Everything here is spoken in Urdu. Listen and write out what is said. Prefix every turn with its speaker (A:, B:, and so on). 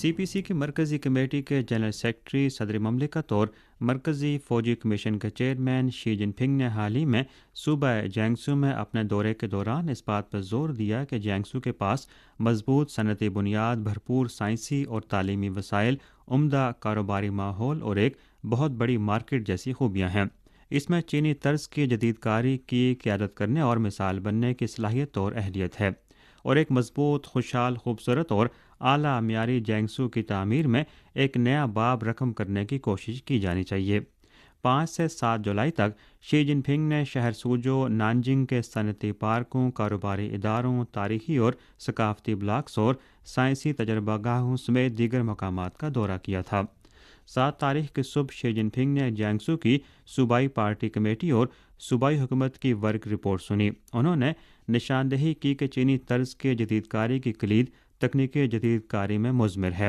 A: سی پی سی کی مرکزی کمیٹی کے جنرل سیکرٹری صدر مملکت اور مرکزی فوجی کمیشن کے چیئرمین شی جن پنگ نے حال ہی میں صوبہ جیانگسو میں اپنے دورے کے دوران اس بات پر زور دیا کہ جیانگسو کے پاس مضبوط صنعتی بنیاد، بھرپور سائنسی اور تعلیمی وسائل، عمدہ کاروباری ماحول اور ایک بہت بڑی مارکیٹ جیسی خوبیاں ہیں۔ اس میں چینی طرز کی جدید کاری کی قیادت کرنے اور مثال بننے کی صلاحیت اور اہلیت ہے، اور ایک مضبوط، خوشحال، خوبصورت اور اعلیٰ معیاری جیانگسو کی تعمیر میں ایک نیا باب رقم کرنے کی کوشش کی جانی چاہیے۔ 5 سے 7 جولائی تک شی جن پنگ نے شہر سوجو، نانجنگ کے صنعتی پارکوں، کاروباری اداروں، تاریخی اور ثقافتی بلاکس اور سائنسی تجربہ گاہوں سمیت دیگر مقامات کا دورہ کیا تھا۔ 7 تاریخ کی صبح شی جن پنگ نے جیانگسو کی صوبائی پارٹی کمیٹی اور صوبائی حکومت کی ورک رپورٹ سنی۔ انہوں نے نشاندہی کی کہ چینی طرز کے جدید کاری کی کلید تکنیکی جدید کاری میں مضمر ہے۔